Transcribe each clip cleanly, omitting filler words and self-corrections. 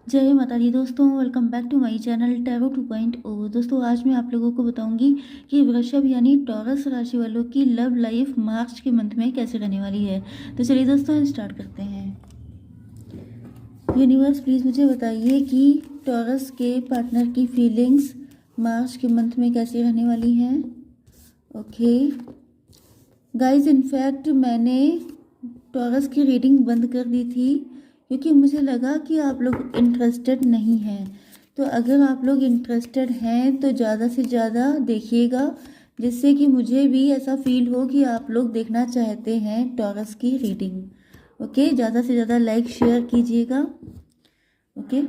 जय माता दी दोस्तों, welcome back to my channel tarot 2.0। दोस्तों आज मैं आप लोगों को बताऊंगी कि वृषभ यानी टॉरस राशि वालों की लव लाइफ मार्च के मंथ में कैसे रहने वाली है। तो चलिए दोस्तों स्टार्ट करते हैं। यूनिवर्स प्लीज़ मुझे बताइए कि टॉरस के पार्टनर की फीलिंग्स मार्च के मंथ में कैसी रहने वाली हैं। ओके गाइज, इनफैक्ट मैंने टॉरस की रीडिंग बंद कर दी थी क्योंकि मुझे लगा कि आप लोग इंटरेस्टेड नहीं हैं। तो अगर आप लोग इंटरेस्टेड हैं तो ज़्यादा से ज़्यादा देखिएगा, जिससे कि मुझे भी ऐसा फील हो कि आप लोग देखना चाहते हैं टॉरस की रीडिंग। ओके, ज़्यादा से ज़्यादा लाइक शेयर कीजिएगा। Okay,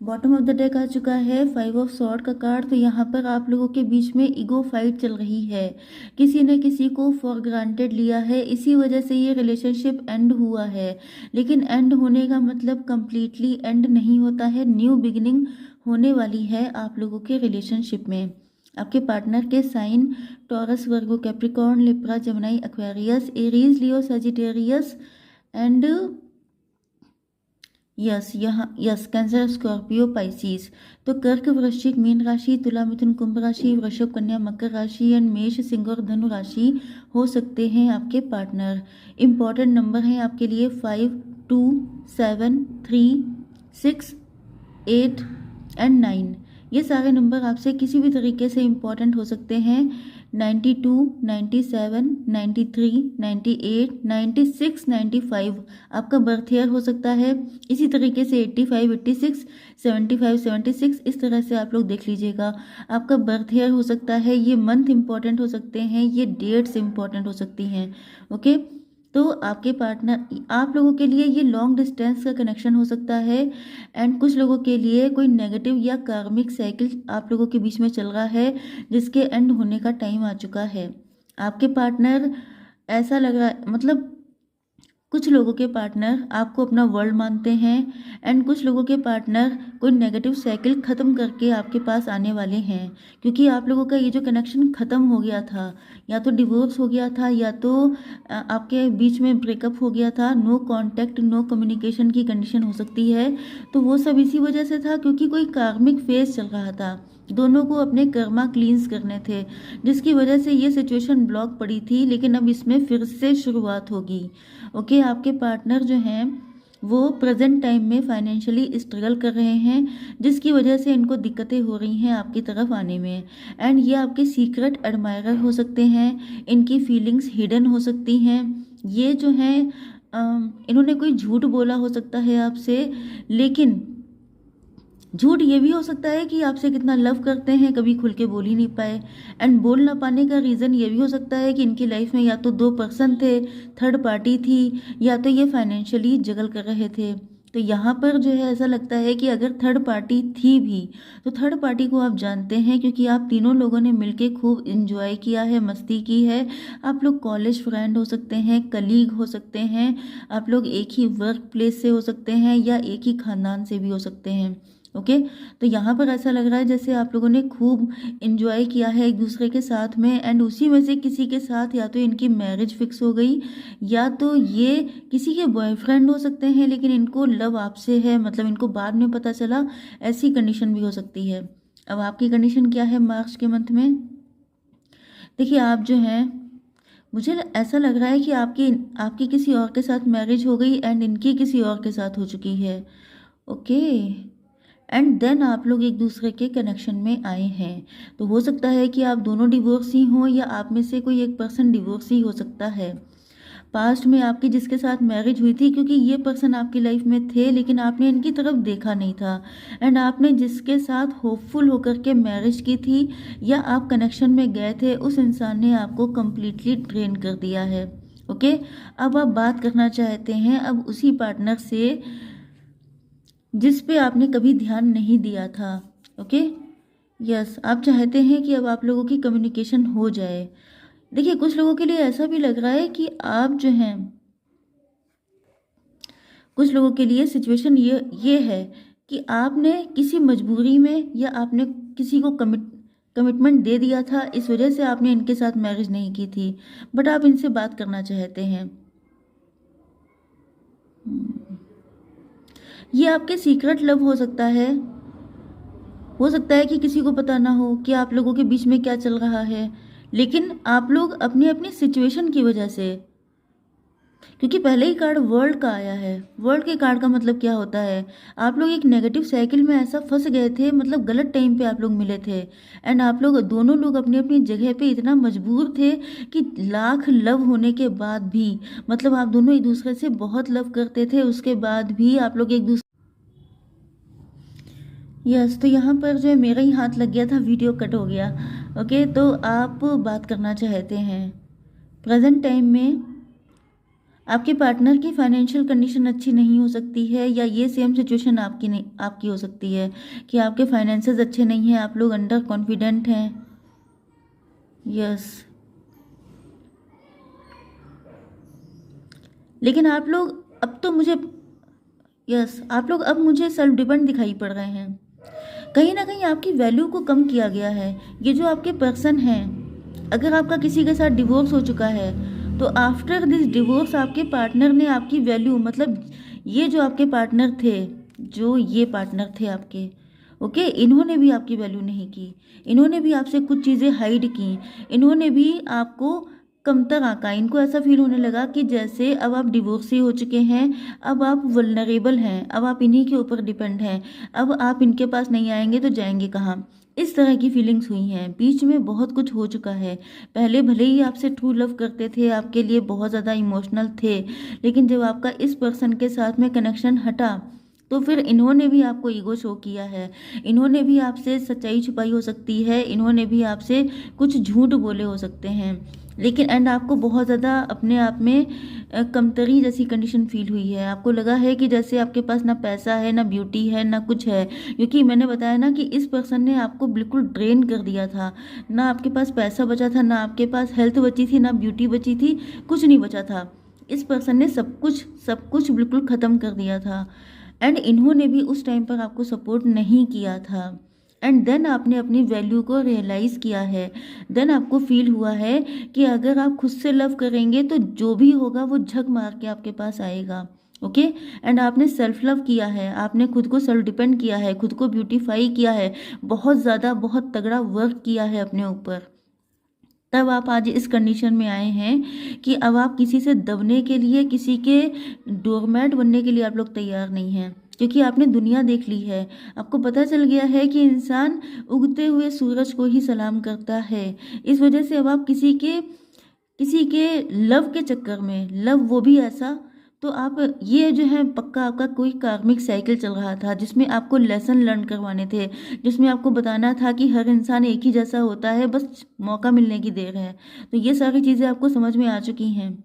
bottom of the deck आ चुका है 5 ऑफ सॉर्ड का कार्ड। तो यहाँ पर आप लोगों के बीच में ईगो फाइट चल रही है, किसी ने किसी को फॉर ग्रांटेड लिया है, इसी वजह से ये रिलेशनशिप एंड हुआ है। लेकिन एंड होने का मतलब कंप्लीटली एंड नहीं होता है, न्यू बिगिनिंग होने वाली है आप लोगों के रिलेशनशिप में। आपके पार्टनर के sign Taurus, Virgo, Capricorn, Libra, Gemini, Aquarius, Aries, Leo, Sagittarius and yes Cancer, Scorpio, Pisces. तो कर्क, वृश्चिक, मीन राशि, तुला, मिथुन, कुंभ राशि, वृषभ, कन्या, मकर राशि एंड मेष, सिंह और धनु राशि हो सकते हैं आपके पार्टनर। इंपॉर्टेंट नंबर हैं आपके लिए 5, 2, 7, 3, 6, 8 एंड 9। ये सारे नंबर आपसे किसी भी तरीके से इम्पॉर्टेंट हो सकते हैं। 92, 97, 93, 98, 96, 95 आपका बर्थ ईयर हो सकता है। इसी तरीके से 85, 86, 75, 76 इस तरह से आप लोग देख लीजिएगा। आपका बर्थ ईयर हो सकता है, ये मंथ इंपॉर्टेंट हो सकते हैं, ये डेट्स इंपॉर्टेंट हो सकती हैं। ओके, तो आपके पार्टनर, आप लोगों के लिए ये लॉन्ग डिस्टेंस का कनेक्शन हो सकता है एंड कुछ लोगों के लिए कोई नेगेटिव या कार्मिक साइकिल आप लोगों के बीच में चल रहा है, जिसके एंड होने का टाइम आ चुका है। आपके पार्टनर, ऐसा लग रहा है, मतलब कुछ लोगों के पार्टनर आपको अपना वर्ल्ड मानते हैं एंड कुछ लोगों के पार्टनर कोई नेगेटिव साइकिल ख़त्म करके आपके पास आने वाले हैं, क्योंकि आप लोगों का ये जो कनेक्शन ख़त्म हो गया था, या तो डिवोर्स हो गया था या तो आपके बीच में ब्रेकअप हो गया था, नो कांटेक्ट नो कम्युनिकेशन की कंडीशन हो सकती है। तो वो सब इसी वजह से था क्योंकि कोई कार्मिक फेज चल रहा था, दोनों को अपने कर्मा क्लींस करने थे, जिसकी वजह से ये सिचुएशन ब्लॉक पड़ी थी। लेकिन अब इसमें फिर से शुरुआत होगी। ओके, आपके पार्टनर जो हैं वो प्रेजेंट टाइम में फाइनेंशियली स्ट्रगल कर रहे हैं, जिसकी वजह से इनको दिक्कतें हो रही हैं आपकी तरफ आने में। एंड ये आपके सीक्रेट एडमायरर हो सकते हैं, इनकी फीलिंग्स हिडन हो सकती हैं। ये जो हैं इन्होंने कोई झूठ बोला हो सकता है आपसे, लेकिन झूठ ये भी हो सकता है कि आपसे कितना लव करते हैं कभी खुल के बोल ही नहीं पाए। एंड बोल ना पाने का रीज़न ये भी हो सकता है कि इनकी लाइफ में या तो दो पर्सन थे, थर्ड पार्टी थी, या तो ये फाइनेंशियली जगल कर रहे थे। तो यहाँ पर जो है ऐसा लगता है कि अगर थर्ड पार्टी थी भी तो थर्ड पार्टी को आप जानते हैं, क्योंकि आप तीनों लोगों ने मिलके खूब इंजॉय किया है, मस्ती की है। आप लोग कॉलेज फ्रेंड हो सकते हैं, कलीग हो सकते हैं, आप लोग एक ही वर्क प्लेस से हो सकते हैं या एक ही खानदान से भी हो सकते हैं। ओके, तो यहाँ पर ऐसा लग रहा है जैसे आप लोगों ने खूब इंजॉय किया है एक दूसरे के साथ में, एंड उसी में से किसी के साथ या तो इनकी मैरिज फिक्स हो गई, या तो ये किसी के बॉयफ्रेंड हो सकते हैं, लेकिन इनको लव आपसे है, मतलब इनको बाद में पता चला, ऐसी कंडीशन भी हो सकती है। अब आपकी कंडीशन क्या है मार्च के मंथ में? देखिए, आप जो हैं, मुझे ऐसा लग रहा है कि आपकी आपकी किसी और के साथ मैरिज हो गई एंड इनकी किसी और के साथ हो चुकी है। ओके, एंड देन आप लोग एक दूसरे के कनेक्शन में आए हैं। तो हो सकता है कि आप दोनों डिवोर्सी हों या आप में से कोई एक पर्सन डिवोर्सी हो सकता है। पास्ट में आपकी जिसके साथ मैरिज हुई थी, क्योंकि ये पर्सन आपकी लाइफ में थे लेकिन आपने इनकी तरफ देखा नहीं था, एंड आपने जिसके साथ होपफुल होकर के मैरिज की थी या आप कनेक्शन में गए थे, उस इंसान ने आपको कम्प्लीटली ड्रेन कर दिया है। ओके, अब आप बात करना चाहते हैं अब उसी पार्टनर से जिस पे आपने कभी ध्यान नहीं दिया था। ओके, यस, आप चाहते हैं कि अब आप लोगों की कम्युनिकेशन हो जाए। देखिए, कुछ लोगों के लिए ऐसा भी लग रहा है कि आप जो हैं, कुछ लोगों के लिए सिचुएशन ये है कि आपने किसी मजबूरी में या आपने किसी को कमिटमेंट दे दिया था, इस वजह से आपने इनके साथ मैरिज नहीं की थी, बट आप इनसे बात करना चाहते हैं। ये आपके सीक्रेट लव हो सकता है कि किसी को पता ना हो कि आप लोगों के बीच में क्या चल रहा है, लेकिन आप लोग अपनी अपनी सिचुएशन की वजह से, क्योंकि पहले ही कार्ड वर्ल्ड का आया है। वर्ल्ड के कार्ड का मतलब क्या होता है, आप लोग एक नेगेटिव साइकिल में ऐसा फंस गए थे, मतलब गलत टाइम पे आप लोग मिले थे। एंड आप लोग दोनों लोग अपनी अपनी जगह पे इतना मजबूर थे कि लाख लव होने के बाद भी, मतलब आप दोनों एक दूसरे से बहुत लव करते थे, उसके बाद भी आप लोग एक दूसरे, यस, तो यहाँ पर जो है मेरा ही हाथ लग गया था, वीडियो कट हो गया। ओके, तो आप बात करना चाहते हैं प्रेजेंट टाइम में आपके पार्टनर की फाइनेंशियल कंडीशन अच्छी नहीं हो सकती है, या ये सेम सिचुएशन आपकी नहीं, आपकी हो सकती है कि आपके फाइनेंसेस अच्छे नहीं हैं, आप लोग अंडर कॉन्फिडेंट हैं। यस, लेकिन आप लोग अब तो मुझे, यस, आप लोग अब मुझे सेल्फ डिपेंड दिखाई पड़ रहे हैं। कहीं ना कहीं आपकी वैल्यू को कम किया गया है। ये जो आपके पर्सन हैं, अगर आपका किसी के साथ डिवोर्स हो चुका है तो आफ्टर दिस डिवोर्स आपके पार्टनर ने आपकी वैल्यू, मतलब ये जो आपके पार्टनर थे, जो ये पार्टनर थे आपके, ओके, इन्होंने भी आपकी वैल्यू नहीं की। इन्होंने भी आपसे कुछ चीज़ें हाइड की। इन्होंने भी आपको कमतर आंका। इनको ऐसा फील होने लगा कि जैसे अब आप डिवोर्सी हो चुके हैं, अब आप वल्नरेबल हैं, अब आप इन्हीं के ऊपर डिपेंड हैं, अब आप इनके पास नहीं आएंगे तो जाएंगे कहाँ। इस तरह की फीलिंग्स हुई हैं। बीच में बहुत कुछ हो चुका है। पहले भले ही आपसे ट्रू लव करते थे, आपके लिए बहुत ज़्यादा इमोशनल थे, लेकिन जब आपका इस पर्सन के साथ में कनेक्शन हटा तो फिर इन्होंने भी आपको ईगो शो किया है। इन्होंने भी आपसे सच्चाई छुपाई हो सकती है, इन्होंने भी आपसे कुछ झूठ बोले हो सकते हैं, लेकिन एंड आपको बहुत ज़्यादा अपने आप में कमतरी जैसी कंडीशन फील हुई है। आपको लगा है कि जैसे आपके पास ना पैसा है, ना ब्यूटी है, ना कुछ है, क्योंकि मैंने बताया ना कि इस पर्सन ने आपको बिल्कुल ड्रेन कर दिया था। ना आपके पास पैसा बचा था, ना आपके पास हेल्थ बची थी, ना ब्यूटी बची थी, कुछ नहीं बचा था। इस पर्सन ने सब कुछ बिल्कुल ख़त्म कर दिया था। एंड इन्होंने भी उस टाइम पर आपको सपोर्ट नहीं किया था। एंड देन आपने अपनी वैल्यू को रियलाइज़ किया है। देन आपको फील हुआ है कि अगर आप खुद से लव करेंगे तो जो भी होगा वो झक मार के आपके पास आएगा। ओके, एंड आपने सेल्फ लव किया है, आपने खुद को सेल्फ डिपेंड किया है, खुद को ब्यूटीफाई किया है, बहुत ज़्यादा बहुत तगड़ा वर्क किया है अपने ऊपर। तब आप आज इस कंडीशन में आए हैं कि अब आप किसी से दबने के लिए, किसी के डोरमैट बनने के लिए आप लोग तैयार नहीं हैं, क्योंकि आपने दुनिया देख ली है। आपको पता चल गया है कि इंसान उगते हुए सूरज को ही सलाम करता है। इस वजह से अब आप किसी के लव के चक्कर में, लव वो भी ऐसा, तो आप ये जो है पक्का आपका कोई कार्मिक साइकिल चल रहा था, जिसमें आपको लेसन लर्न करवाने थे, जिसमें आपको बताना था कि हर इंसान एक ही जैसा होता है, बस मौका मिलने की देर है। तो ये सारी चीज़ें आपको समझ में आ चुकी हैं।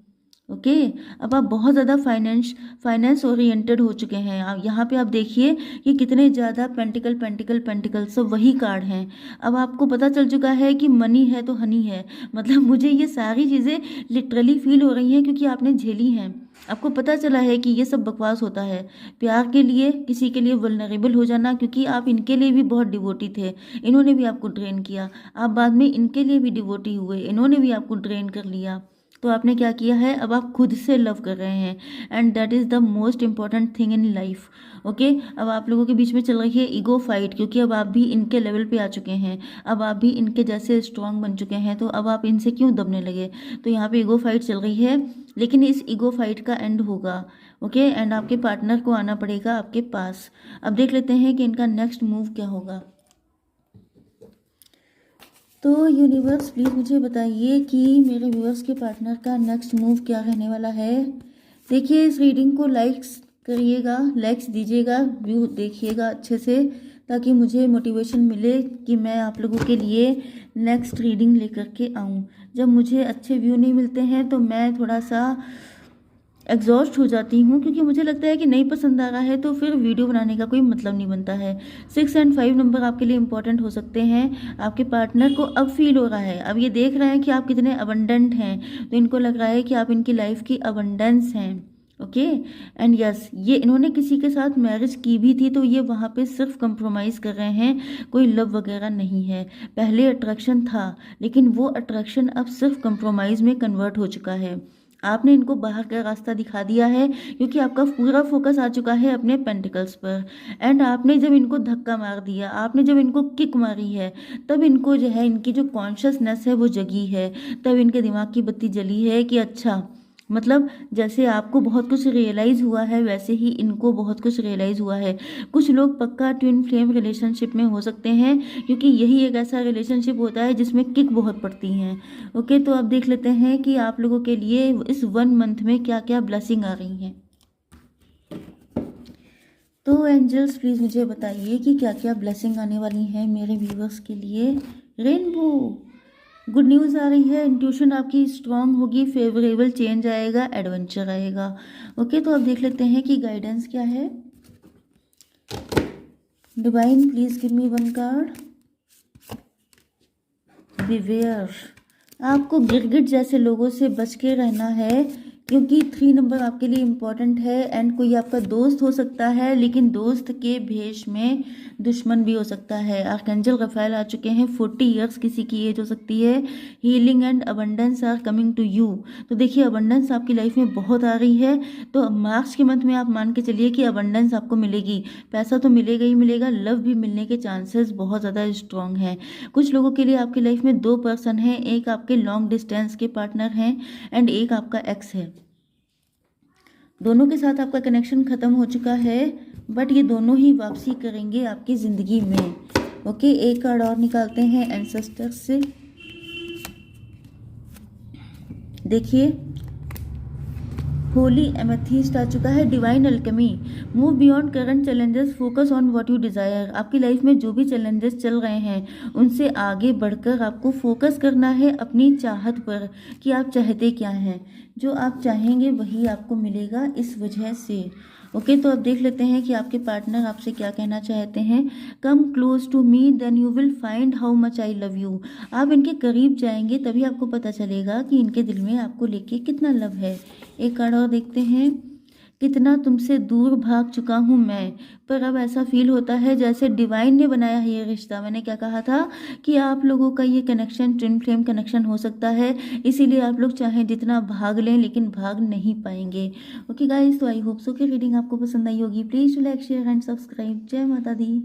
ओके, अब आप बहुत ज़्यादा फाइनेंस ओरिएंटेड हो चुके हैं। आप यहाँ पे आप देखिए कि कितने ज़्यादा पेंटिकल पेंटिकल पेंटिकल सब वही कार्ड हैं। अब आपको पता चल चुका है कि मनी है तो हनी है। मतलब मुझे ये सारी चीज़ें लिटरली फील हो रही हैं, क्योंकि आपने झेली हैं। आपको पता चला है कि ये सब बकवास होता है। प्यार के लिए किसी के लिए वल्नरेबल हो जाना, क्योंकि आप इनके लिए भी बहुत डिवोटी थे, इन्होंने भी आपको ड्रेन किया। आप बाद में इनके लिए भी डिवोटी हुए, इन्होंने भी आपको ड्रेन कर लिया। तो आपने क्या किया है, अब आप खुद से लव कर रहे हैं, and that is the most important thing in life. Okay, अब आप लोगों के बीच में चल रही है ईगो फाइट, क्योंकि अब आप भी इनके लेवल पे आ चुके हैं, अब आप भी इनके जैसे स्ट्रांग बन चुके हैं, तो अब आप इनसे क्यों दबने लगे। तो यहाँ पे ईगो फाइट चल रही है, लेकिन इस ईगो फाइट का एंड होगा। ओके, एंड आपके पार्टनर को आना पड़ेगा आपके पास। अब देख लेते हैं कि इनका नेक्स्ट मूव क्या होगा। तो यूनिवर्स प्लीज़ मुझे बताइए कि मेरे व्यूअर्स के पार्टनर का नेक्स्ट मूव क्या रहने वाला है। देखिए, इस रीडिंग को लाइक्स करिएगा, लाइक्स दीजिएगा, व्यू देखिएगा अच्छे से, ताकि मुझे मोटिवेशन मिले कि मैं आप लोगों के लिए नेक्स्ट रीडिंग लेकर के आऊँ। जब मुझे अच्छे व्यू नहीं मिलते हैं तो मैं थोड़ा सा एग्जॉस्ट हो जाती हूँ, क्योंकि मुझे लगता है कि नहीं पसंद आ रहा है तो फिर वीडियो बनाने का कोई मतलब नहीं बनता है। 6 एंड 5 नंबर आपके लिए इंपॉर्टेंट हो सकते हैं। आपके पार्टनर को अब फील हो रहा है, अब ये देख रहे हैं कि आप कितने अबंडेंट हैं, तो इनको लग रहा है कि आप इनकी लाइफ की अबंडेंस हैं। ओके, एंड यस, ये इन्होंने किसी के साथ मैरिज की भी थी, तो ये वहाँ पे सिर्फ कंप्रोमाइज़ कर रहे हैं, कोई लव वगैरह नहीं है। पहले अट्रैक्शन था, लेकिन वो अट्रैक्शन अब सिर्फ कंप्रोमाइज़ में कन्वर्ट हो चुका है। आपने इनको बाहर का रास्ता दिखा दिया है, क्योंकि आपका पूरा फोकस आ चुका है अपने पेंटिकल्स पर। एंड आपने जब इनको धक्का मार दिया, आपने जब इनको किक मारी है, तब इनको जो है इनकी जो कॉन्शियसनेस है वो जगी है। तब इनके दिमाग की बत्ती जली है कि अच्छा, मतलब जैसे आपको बहुत कुछ रियलाइज़ हुआ है, वैसे ही इनको बहुत कुछ रियलाइज़ हुआ है। कुछ लोग पक्का ट्विन फ्लेम रिलेशनशिप में हो सकते हैं, क्योंकि यही एक ऐसा रिलेशनशिप होता है जिसमें किक बहुत पड़ती हैं। ओके, तो अब देख लेते हैं कि आप लोगों के लिए इस 1 मंथ में क्या क्या ब्लेसिंग आ रही हैं। तो एंजल्स प्लीज़ मुझे बताइए कि क्या क्या ब्लेसिंग आने वाली हैं मेरे व्यूवर्स के लिए। रेनबो, गुड न्यूज़ आ रही है, इंट्यूशन आपकी स्ट्रांग होगी, फेवरेबल चेंज आएगा, एडवेंचर आएगा। ओके, तो अब देख लेते हैं कि गाइडेंस क्या है। Divine please give me 1 card. Beware, आपको गिरगिट जैसे लोगों से बच के रहना है, क्योंकि 3 नंबर आपके लिए इम्पॉर्टेंट है। एंड कोई आपका दोस्त हो सकता है, लेकिन दोस्त के भेष में दुश्मन भी हो सकता है। आर्कएंजल रफाएल आ चुके हैं, 40 इयर्स किसी की एज हो सकती है। Healing and abundance are coming to you. तो देखिए, अबंडेंस आपकी लाइफ में बहुत आ रही है। तो मार्च के मंथ में आप मान के चलिए कि अबंडेंस आपको मिलेगी। पैसा तो मिलेगा ही मिलेगा, लव भी मिलने के चांसेस बहुत ज़्यादा स्ट्रांग हैं। कुछ लोगों के लिए आपकी लाइफ में 2 पर्सन हैं, एक आपके लॉन्ग डिस्टेंस के पार्टनर हैं एंड एक आपका एक्स है। दोनों के साथ आपका कनेक्शन ख़त्म हो चुका है, बट ये दोनों ही वापसी करेंगे आपकी ज़िंदगी में। ओके, एक कार्ड और निकालते हैं एंसेस्टर्स से। देखिए, होली एमेथिस्ट आ चुका है, divine Alchemy. Move beyond current challenges, focus on what you desire. आपकी लाइफ में जो भी चैलेंजेस चल रहे हैं, उनसे आगे बढ़कर आपको फोकस करना है अपनी चाहत पर, कि आप चाहते क्या हैं। जो आप चाहेंगे वही आपको मिलेगा इस वजह से। ओके, तो अब देख लेते हैं कि आपके पार्टनर आपसे क्या कहना चाहते हैं। Come close to me then you will find how much I love you. आप इनके करीब जाएंगे तभी आपको पता चलेगा कि इनके दिल में आपको लेके कितना लव है। एक कार्ड और देखते हैं। कितना तुमसे दूर भाग चुका हूँ मैं, पर अब ऐसा फील होता है जैसे डिवाइन ने बनाया है ये रिश्ता। मैंने क्या कहा था कि आप लोगों का ये कनेक्शन ट्विन फ्लेम कनेक्शन हो सकता है, इसीलिए आप लोग चाहें जितना भाग लें लेकिन भाग नहीं पाएंगे। ओके गाइस, तो आई होप सो कि रीडिंग आपको पसंद आई होगी। Please to like share and subscribe. जय माता दी।